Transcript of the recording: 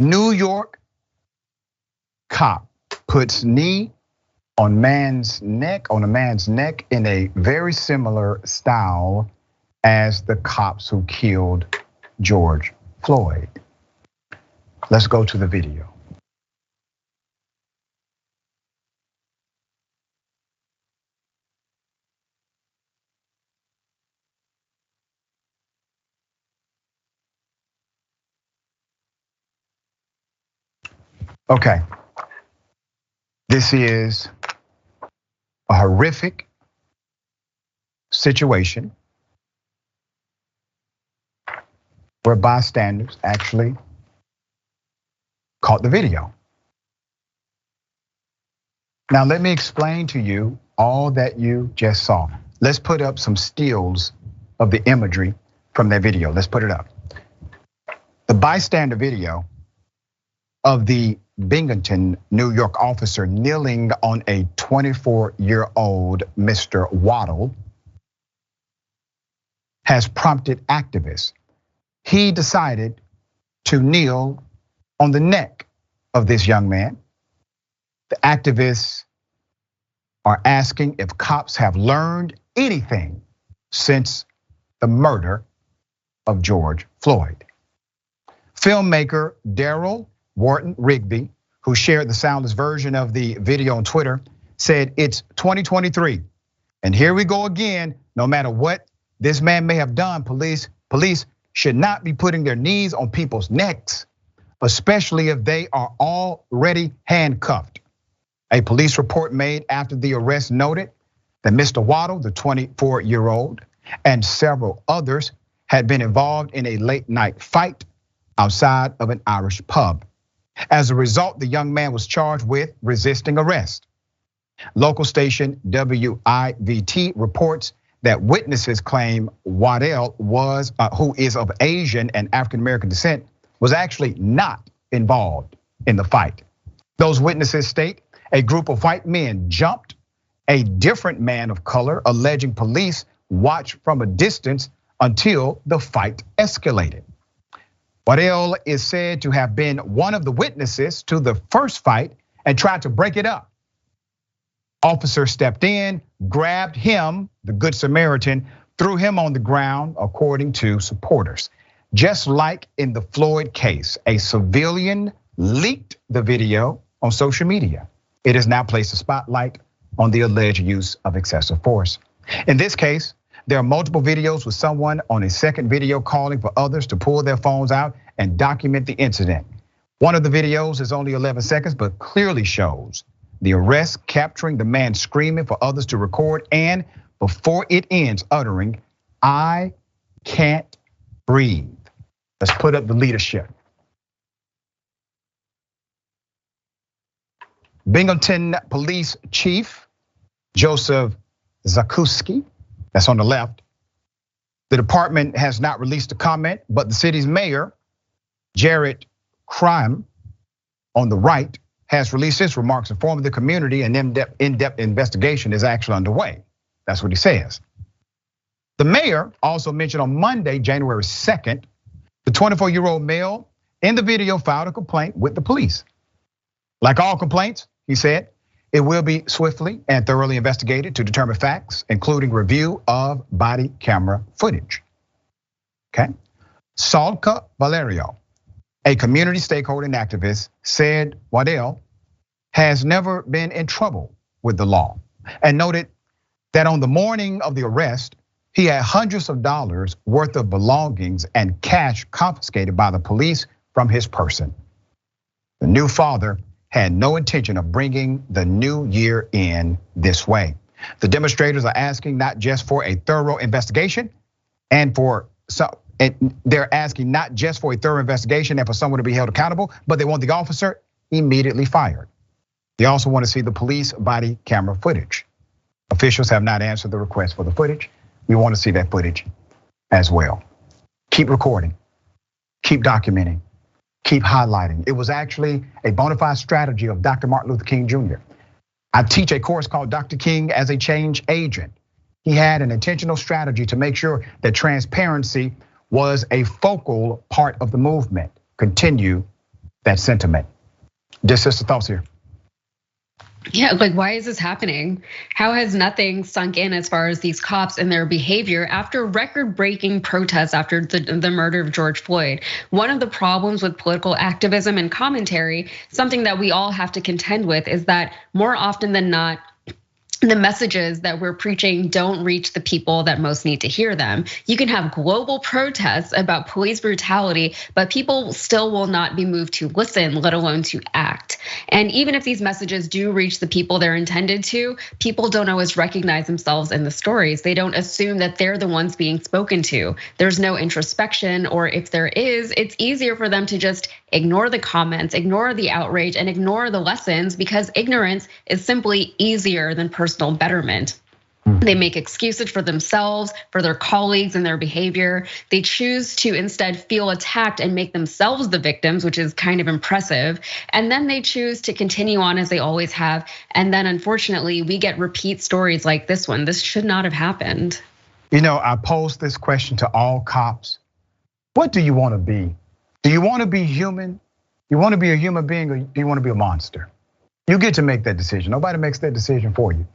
New York cop puts knee on a man's neck in a very similar style as the cops who killed George Floyd. Let's go to the video. Okay, this is a horrific situation where bystanders actually caught the video. Now let me explain to you all that you just saw. Let's put up some stills of the imagery from that video. Let's put it up. The bystander video of the Binghamton, New York officer kneeling on a 24-year-old Mr. Waddell has prompted activists. He decided to kneel on the neck of this young man. The activists are asking if cops have learned anything since the murder of George Floyd. Filmmaker Daryl Wharton Rigby, who shared the soundless version of the video on Twitter, said it's 2023. And here we go again. No matter what this man may have done, police should not be putting their knees on people's necks, especially if they are already handcuffed. A police report made after the arrest noted that Mr. Waddell, the 24-year-old, and several others had been involved in a late night fight outside of an Irish pub. As a result, the young man was charged with resisting arrest. Local station WIVT reports that witnesses claim Waddell was, who is of Asian and African American descent, was actually not involved in the fight. Those witnesses state a group of white men jumped a different man of color, alleging police watched from a distance until the fight escalated. Waddell is said to have been one of the witnesses to the first fight and tried to break it up. Officers stepped in, grabbed him, the Good Samaritan, threw him on the ground, according to supporters. Just like in the Floyd case, a civilian leaked the video on social media. It has now placed a spotlight on the alleged use of excessive force. In this case, there are multiple videos with someone on a second video calling for others to pull their phones out and document the incident. One of the videos is only 11 seconds, but clearly shows the arrest, capturing the man screaming for others to record, and before it ends, uttering, "I can't breathe." Let's put up the leadership. Binghamton Police Chief Joseph Zakuski, that's on the left. The department has not released a comment, but the city's mayor, Jared Crime, on the right, has released his remarks informing the community an in-depth investigation is actually underway. That's what he says. The mayor also mentioned on Monday, January 2nd, the 24-year-old male in the video filed a complaint with the police. Like all complaints, he said, it will be swiftly and thoroughly investigated to determine facts, including review of body camera footage. Okay. Salka Valerio, a community stakeholder and activist, said Waddell has never been in trouble with the law and noted that on the morning of the arrest, he had hundreds of dollars worth of belongings and cash confiscated by the police from his person. The new father had no intention of bringing the new year in this way. The demonstrators are asking not just for a thorough investigation and for they're asking not just for a thorough investigation and for someone to be held accountable, but they want the officer immediately fired. They also want to see the police body camera footage. Officials have not answered the request for the footage. We want to see that footage as well. Keep recording, keep documenting, keep highlighting. It was actually a bona fide strategy of Dr. Martin Luther King Jr. I teach a course called Dr. King as a Change Agent. He had an intentional strategy to make sure that transparency was a focal part of the movement. Continue that sentiment. Just sister thoughts here. Yeah, like why is this happening? How has nothing sunk in as far as these cops and their behavior after record-breaking protests after the murder of George Floyd? One of the problems with political activism and commentary, something that we all have to contend with, is that more often than not, the messages that we're preaching don't reach the people that most need to hear them. You can have global protests about police brutality, but people still will not be moved to listen, let alone to act. And even if these messages do reach the people they're intended to, people don't always recognize themselves in the stories. They don't assume that they're the ones being spoken to. There's no introspection, or if there is, it's easier for them to just ignore the comments, ignore the outrage, and ignore the lessons, because ignorance is simply easier than personal betterment. They make excuses for themselves, for their colleagues and their behavior. They choose to instead feel attacked and make themselves the victims, which is kind of impressive. And then they choose to continue on as they always have. And then unfortunately, we get repeat stories like this one. This should not have happened. You know, I posed this question to all cops. What do you want to be? Do you want to be human? You want to be a human being, or do you want to be a monster? You get to make that decision. Nobody makes that decision for you.